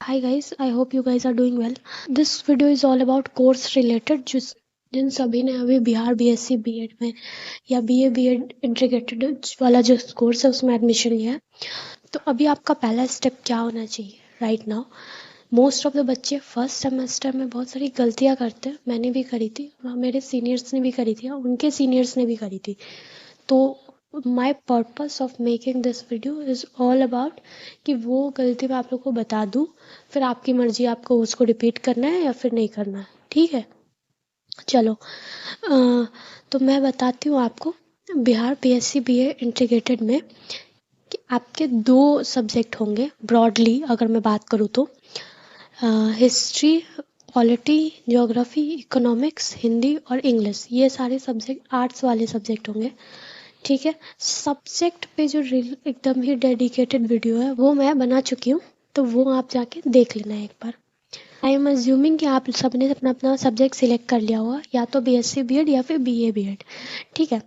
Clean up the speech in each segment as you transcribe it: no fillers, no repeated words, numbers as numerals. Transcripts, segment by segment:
Hi guys, I hope you guys are doing well. This video is all about course related जिन सभी ने अभी Bihar BSc BEd में या BA BEd integrated वाला जो कोर्स है उसमें एडमिशन लिया है, तो अभी आपका पहला स्टेप क्या होना चाहिए right now. Most of the बच्चे फर्स्ट सेमेस्टर में बहुत सारी गलतियां करते हैं, मैंने भी करी थी, मेरे सीनियर्स ने भी करी थी, उनके सीनियर्स ने भी करी थी। तो my purpose of making this video is all about कि वो गलती मैं आप लोग को बता दूँ, फिर आपकी मर्जी आपको उसको रिपीट करना है या फिर नहीं करना है, ठीक है। चलो तो मैं बताती हूँ आपको बिहार बीएससी बीए इंटीग्रेटेड में कि आपके 2 सब्जेक्ट होंगे ब्रॉडली, अगर मैं बात करूँ तो history, polity, geography, economics, Hindi और इंग्लिश, ये सारे सब्जेक्ट आर्ट्स वाले सब्जेक्ट होंगे, ठीक है। सब्जेक्ट पे जो एकदम ही डेडिकेटेड वीडियो है वो मैं बना चुकी हूँ, तो वो आप जाके देख लेना एक बार। आई एम अज्यूमिंग कि आप सबने अपना अपना सब्जेक्ट सिलेक्ट कर लिया होगा, या तो बीएससी बीएड या फिर बीए बीएड, ठीक है।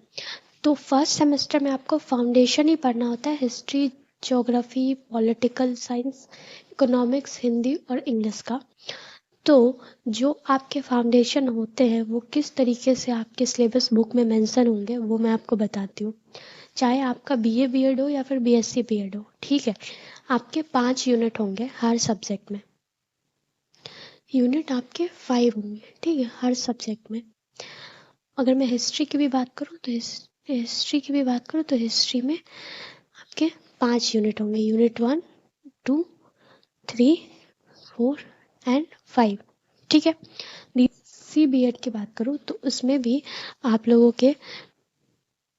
तो फर्स्ट सेमेस्टर में आपको फाउंडेशन ही पढ़ना होता है, history, geography, political science, economics, Hindi और इंग्लिश का। तो जो आपके फाउंडेशन होते हैं वो किस तरीके से आपके सिलेबस बुक में मेंशन होंगे वो मैं आपको बताती हूँ। चाहे आपका बीए बीएड हो या फिर बीएससी बीएड हो, ठीक है। आपके 5 यूनिट होंगे हर सब्जेक्ट में, यूनिट आपके 5 होंगे, ठीक है, हर सब्जेक्ट में। अगर मैं हिस्ट्री की भी बात करूँ तो हिस्ट्री में आपके 5 यूनिट होंगे, यूनिट 1, 2, 3, 4 एंड 5, ठीक है। बीएससी बीएड की बात करूँ तो उसमें भी आप लोगों के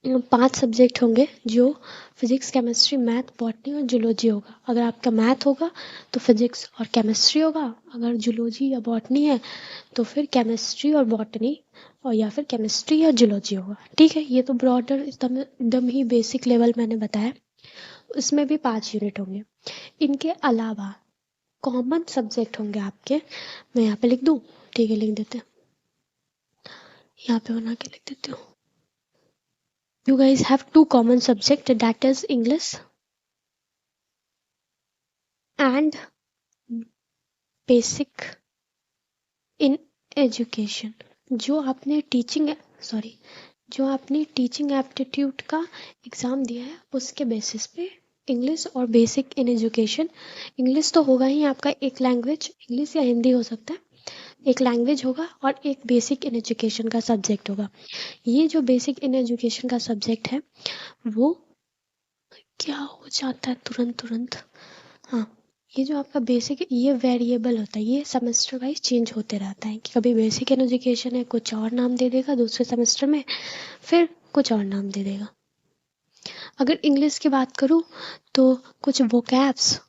5 सब्जेक्ट होंगे, जो फिजिक्स, केमिस्ट्री, मैथ, बॉटनी और जूलॉजी होगा। अगर आपका मैथ होगा तो फिजिक्स और केमिस्ट्री होगा, अगर जूलॉजी या बॉटनी है तो फिर केमिस्ट्री और बॉटनी, और या फिर केमिस्ट्री या जूलॉजी होगा, ठीक है। ये तो ब्रॉडर एकदम ही बेसिक लेवल मैंने बताया। इसमें भी 5 यूनिट होंगे। इनके अलावा कॉमन सब्जेक्ट होंगे आपके, मैं यहाँ पे लिख दूँ, ठीक है, लिख देते हैं, यहाँ पे बना के लिख देती हूँ। You guys have 2 common subject, that is English and basic in education। जो आपने टीचिंग एप्टीट्यूड का एग्ज़ाम दिया है उसके बेसिस पे इंग्लिश और बेसिक इन एजुकेशन। इंग्लिश तो होगा ही आपका, एक लैंग्वेज, इंग्लिश या हिंदी हो सकता है, एक लैंग्वेज होगा और एक बेसिक इन एजुकेशन का सब्जेक्ट होगा। ये जो बेसिक इन एजुकेशन का सब्जेक्ट है वो क्या हो जाता है तुरंत, हाँ, ये जो आपका बेसिक ये वेरिएबल होता है, ये सेमेस्टर वाइज चेंज होते रहता है कि कभी बेसिक इन एजुकेशन है कुछ और नाम दे देगा दूसरे सेमेस्टर में, फिर कुछ और नाम दे देगा। अगर इंग्लिश की बात करूँ तो कुछ वोकैब्स,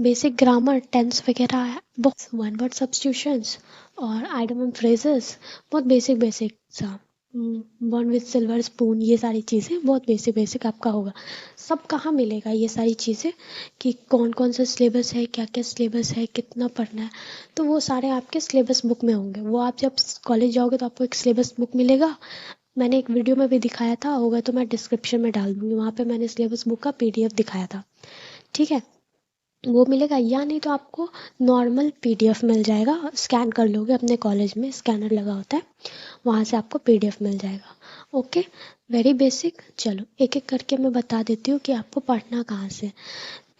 बेसिक ग्रामर, टेंस वगैरह, बहुत वन वर्ड सब्स्टिट्यूशंस और आइडम एंड फ्रेजेस, बहुत बेसिक सा, बॉर्न विथ सिल्वर स्पून, ये सारी चीज़ें बहुत बेसिक आपका होगा। सब कहाँ मिलेगा ये सारी चीज़ें, कि कौन कौन सा सिलेबस है, क्या क्या सिलेबस है, कितना पढ़ना है, तो वो सारे आपके सिलेबस बुक में होंगे। वो आप जब कॉलेज जाओगे तो आपको एक सिलेबस बुक मिलेगा, मैंने एक वीडियो में भी दिखाया था, होगा तो मैं डिस्क्रिप्शन में डाल दूँगी, वहाँ पे मैंने सिलेबस बुक का PDF दिखाया था, ठीक है, वो मिलेगा। या नहीं तो आपको नॉर्मल PDF मिल जाएगा, स्कैन कर लोगे, अपने कॉलेज में स्कैनर लगा होता है, वहाँ से आपको PDF मिल जाएगा। Okay, very basic. चलो एक एक करके मैं बता देती हूँ कि आपको पढ़ना कहाँ से।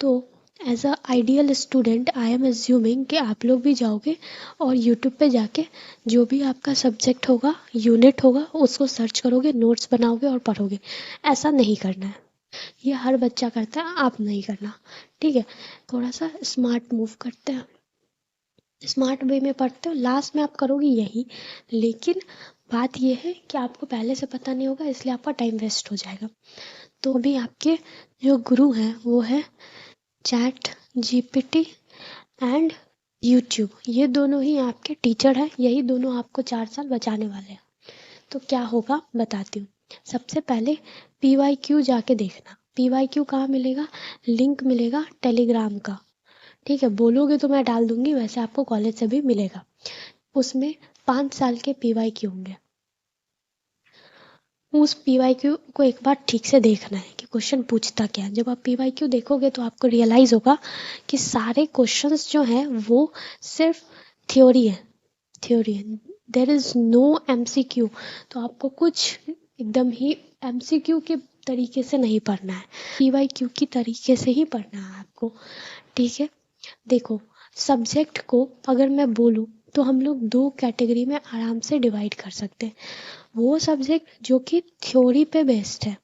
तो as a ideal student I am assuming कि आप लोग भी जाओगे और यूट्यूब पे जाके जो भी आपका सब्जेक्ट होगा, यूनिट होगा, उसको सर्च करोगे, नोट्स बनाओगे और पढ़ोगे। ऐसा नहीं करना है, ये हर बच्चा करता है, आप नहीं करना, ठीक है। थोड़ा सा स्मार्ट मूव करते हैं, स्मार्ट वे में पढ़ते हो, लास्ट में आप करोगे यही, लेकिन बात यह है कि आपको पहले से पता नहीं होगा, इसलिए आपका टाइम वेस्ट हो जाएगा। तो अभी आपके जो गुरु हैं वो है चैट GPT एंड यूट्यूब, ये दोनों ही आपके टीचर हैं, यही दोनों आपको 4 साल बचाने वाले हैं। तो क्या होगा बताती हूँ। सबसे पहले PYQ जाके देखना। PYQ कहाँ मिलेगा, लिंक मिलेगा टेलीग्राम का, ठीक है, बोलोगे तो मैं डाल दूंगी, वैसे आपको कॉलेज से भी मिलेगा। उसमें 5 साल के PYQ होंगे, उस PYQ को एक बार ठीक से देखना है कि कि क्वेश्चन पूछता क्या है। जब आप PYQ देखोगे तो आपको रियलाइज़ होगा कि सारे क्वेश्चंस जो हैं वो सिर्फ थ्योरी है, देयर इज़ नो MCQ। तो आपको कुछ एकदम ही MCQ के तरीके से नहीं पढ़ना है, PYQ की तरीके से ही पढ़ना है आपको, ठीक है। देखो, सब्जेक्ट को अगर मैं बोलूँ तो हम लोग 2 कैटेगरी में आराम से डिवाइड कर सकते हैं। वो सब्जेक्ट जो कि थ्योरी पे बेस्ड है,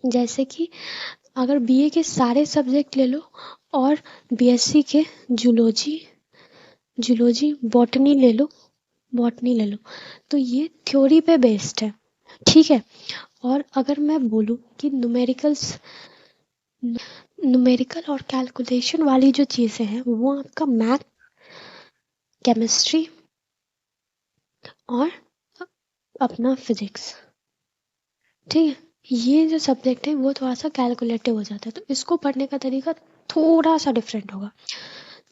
जैसे कि अगर BA के सारे सब्जेक्ट ले लो और BSc के जूलॉजी बॉटनी ले लो, तो ये थ्योरी पे बेस्ड है, ठीक है। और अगर मैं बोलूँ कि न्यूमेरिकल और कैलकुलेशन वाली जो चीज़ें हैं वो आपका मैथ, केमिस्ट्री और अपना फिजिक्स, ठीक है। ये जो सब्जेक्ट है वो थोड़ा सा कैलकुलेटिव हो जाता है, तो इसको पढ़ने का तरीका थोड़ा सा डिफरेंट होगा।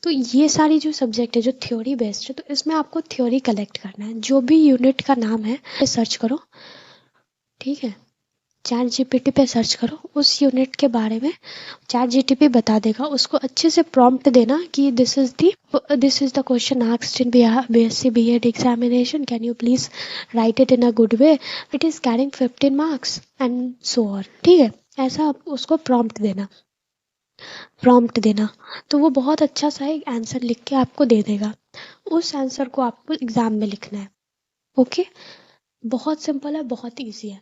तो ये सारी जो सब्जेक्ट है जो थ्योरी बेस्ड है, तो इसमें आपको थ्योरी कलेक्ट करना है। जो भी यूनिट का नाम है सर्च करो, ठीक है। ChatGPT पे सर्च करो उस यूनिट के बारे में, ChatGPT बता देगा। उसको अच्छे से प्रॉम्प्ट देना कि this is the question asked in BSc B.Ed examination, can you please right it in a good way, it is carrying 15 marks and so on, ठीक है। ऐसा आप उसको प्रॉम्प्ट देना, तो वो बहुत अच्छा सा एक आंसर लिख के आपको दे देगा। उस आंसर को आपको एग्जाम में लिखना है, ओके। बहुत सिंपल है, बहुत ईजी है,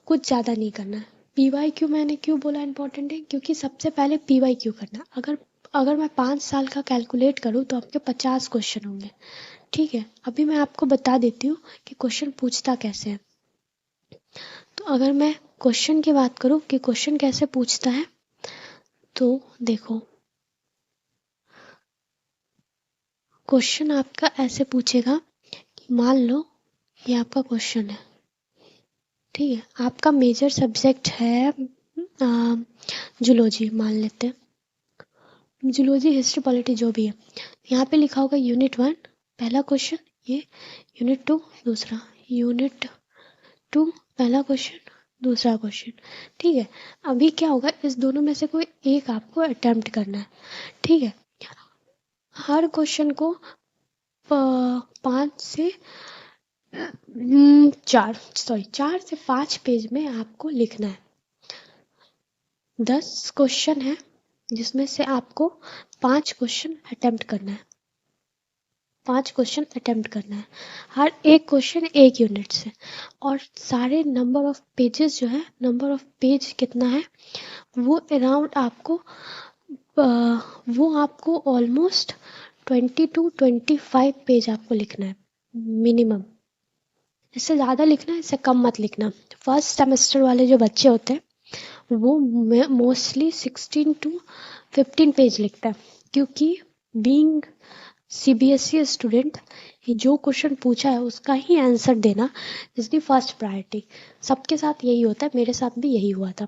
कुछ ज़्यादा नहीं करना है। PYQ मैंने क्यों बोला इम्पोर्टेंट है, क्योंकि सबसे पहले PYQ करना। अगर मैं 5 साल का कैलकुलेट करूँ तो आपके 50 क्वेश्चन होंगे, ठीक है। अभी मैं आपको बता देती हूँ कि क्वेश्चन पूछता कैसे है। तो अगर मैं क्वेश्चन की बात करूँ कि क्वेश्चन कैसे पूछता है, तो देखो, क्वेश्चन आपका ऐसे पूछेगा कि मान लो ये आपका क्वेश्चन है, ठीक है। आपका मेजर सब्जेक्ट है जूलॉजी, मान लेते हैं जूलॉजी, हिस्ट्री, पॉलिटी जो भी है। यहाँ पे लिखा होगा यूनिट 1 पहला क्वेश्चन, ये यूनिट 2 दूसरा, यूनिट 2 पहला क्वेश्चन दूसरा क्वेश्चन, ठीक है। अभी क्या होगा, इस दोनों में से कोई एक आपको अटेम्प्ट करना है, ठीक है। हर क्वेश्चन को 5 से 4 से 5 पेज में आपको लिखना है। 10 क्वेश्चन है जिसमें से आपको 5 क्वेश्चन अटेम्प्ट करना है, 5 क्वेश्चन अटेम्प्ट करना है। हर एक क्वेश्चन एक यूनिट से, और सारे नंबर ऑफ पेजेस जो है, नंबर ऑफ पेज कितना है वो अराउंड आपको ऑलमोस्ट 20 to 25 पेज आपको लिखना है मिनिमम। इससे ज़्यादा लिखना है, इससे कम मत लिखना। फर्स्ट सेमेस्टर वाले जो बच्चे होते हैं वो मोस्टली 16 to 15 पेज लिखता है, क्योंकि बीइंग CBSE स्टूडेंट जो क्वेश्चन पूछा है उसका ही आंसर देना इज दी फर्स्ट प्रायोरिटी। सबके साथ यही होता है, मेरे साथ भी यही हुआ था।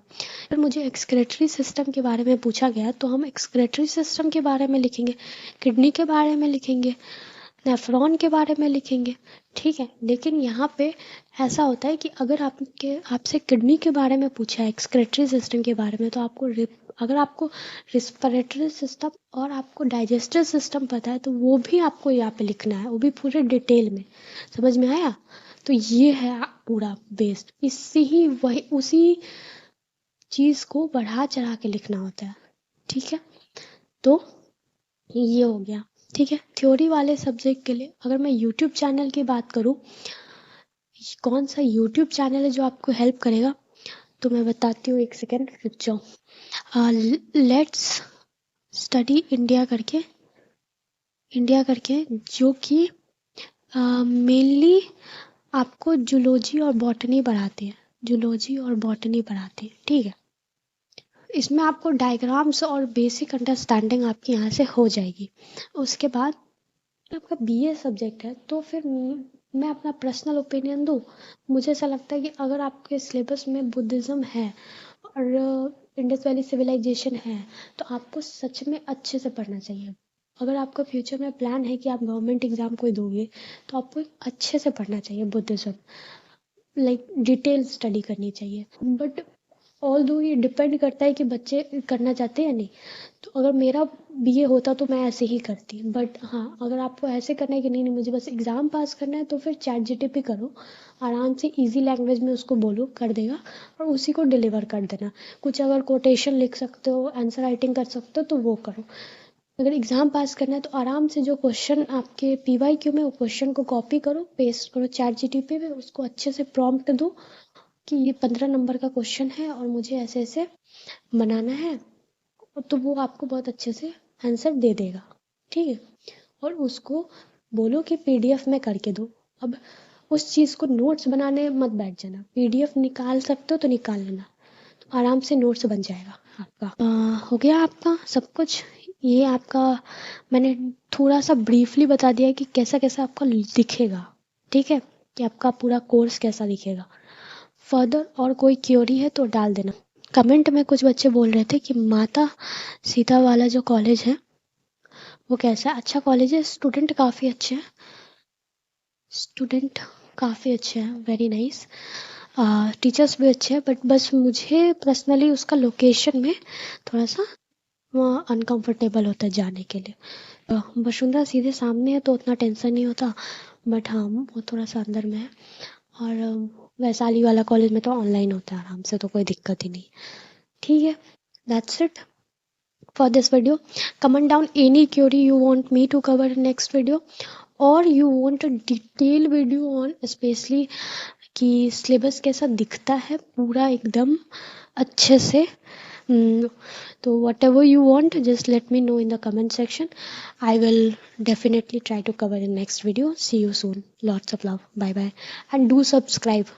फिर मुझे एक्सक्रेटरी सिस्टम के बारे में पूछा गया तो हम एक्सक्रेटरी सिस्टम के बारे में लिखेंगे, किडनी के बारे में लिखेंगे, नेफ्रॉन के बारे में लिखेंगे, ठीक है। लेकिन यहाँ पे ऐसा होता है कि अगर आपसे किडनी के बारे में पूछा है, एक्सक्रेटरी सिस्टम के बारे में, तो अगर आपको रिस्पिरेटरी सिस्टम और आपको डाइजेस्टिव सिस्टम पता है तो वो भी आपको यहाँ पे लिखना है, वो भी पूरे डिटेल में। समझ में आया? तो ये है पूरा बेस्ड, उसी चीज़ को बढ़ा चढ़ा के लिखना होता है, ठीक है। तो ये हो गया, ठीक है। थ्योरी वाले सब्जेक्ट के लिए अगर मैं यूट्यूब चैनल की बात करूँ, कौन सा यूट्यूब चैनल है जो आपको हेल्प करेगा, तो मैं बताती हूँ, एक सेकेंड रुक जाओ। लेट्स स्टडी इंडिया करके जो कि मेनली आपको जूलॉजी और बॉटनी पढ़ाती है, ठीक है। इसमें आपको डायग्राम्स और बेसिक अंडरस्टैंडिंग आपकी यहाँ से हो जाएगी। उसके बाद आपका BA सब्जेक्ट है, तो फिर मैं अपना पर्सनल ओपिनियन दूँ, मुझे ऐसा लगता है कि अगर आपके सिलेबस में बुद्धिज़्म है और इंडस वैली सिविलाइजेशन है तो आपको सच में अच्छे से पढ़ना चाहिए। अगर आपका फ्यूचर में प्लान है कि आप गवर्नमेंट एग्ज़ाम कोई दोगे तो आपको अच्छे से पढ़ना चाहिए बुद्धिज़्म, लाइक डिटेल स्टडी करनी चाहिए। बट ऑल दो ये डिपेंड करता है कि बच्चे करना चाहते हैं या नहीं। तो अगर मेरा बीए होता तो मैं ऐसे ही करती, बट हाँ अगर आपको ऐसे करना है कि नहीं नहीं मुझे बस एग्ज़ाम पास करना है, तो फिर चैट जीटीपी करो, आराम से इजी लैंग्वेज में उसको बोलो, कर देगा और उसी को डिलीवर कर देना। कुछ अगर कोटेशन लिख सकते हो, आंसर राइटिंग कर सकते हो तो वो करो। अगर एग्ज़ाम पास करना है तो आराम से जो क्वेश्चन आपके पीवाईक्यू में, वो क्वेश्चन को कॉपी करो, पेस्ट करो चैट जीटीपी में, उसको अच्छे से प्रॉम्प्ट दो कि ये 15 नंबर का क्वेश्चन है और मुझे ऐसे ऐसे बनाना है, तो वो आपको बहुत अच्छे से आंसर दे देगा। ठीक है, और उसको बोलो कि पीडीएफ में करके दो। अब उस चीज़ को नोट्स बनाने मत बैठ जाना, पीडीएफ निकाल सकते हो तो निकाल लेना, तो आराम से नोट्स बन जाएगा आपका। हो गया आपका सब कुछ। ये आपका मैंने थोड़ा सा ब्रीफली बता दिया कि कैसा कैसा आपका दिखेगा। ठीक है, कि आपका पूरा कोर्स कैसा दिखेगा। फर्दर और कोई क्वेरी है तो डाल देना। कमेंट में कुछ बच्चे बोल रहे थे कि माता सीता वाला जो कॉलेज है वो कैसा है। अच्छा कॉलेज है, स्टूडेंट काफ़ी अच्छे हैं, स्टूडेंट काफ़ी अच्छे हैं, वेरी नाइस। टीचर्स भी अच्छे हैं, बट बस मुझे पर्सनली उसका लोकेशन में थोड़ा सा अनकंफर्टेबल होता है जाने के लिए। वसुंधरा सीधे सामने है तो उतना टेंशन नहीं होता, बट हाँ वो थोड़ा सा अंदर में है। और वैशाली वाला कॉलेज में तो ऑनलाइन होता है आराम से, तो कोई दिक्कत ही नहीं। ठीक है, that's it for this video. Comment down any query you want me to cover in next video, or you want a detailed video on especially कि सिलेबस कैसा दिखता है पूरा एकदम अच्छे से। तो whatever you want, just let me know in the comment section. I will definitely try to cover in next video. See you soon. Lots of love. Bye bye. And do subscribe.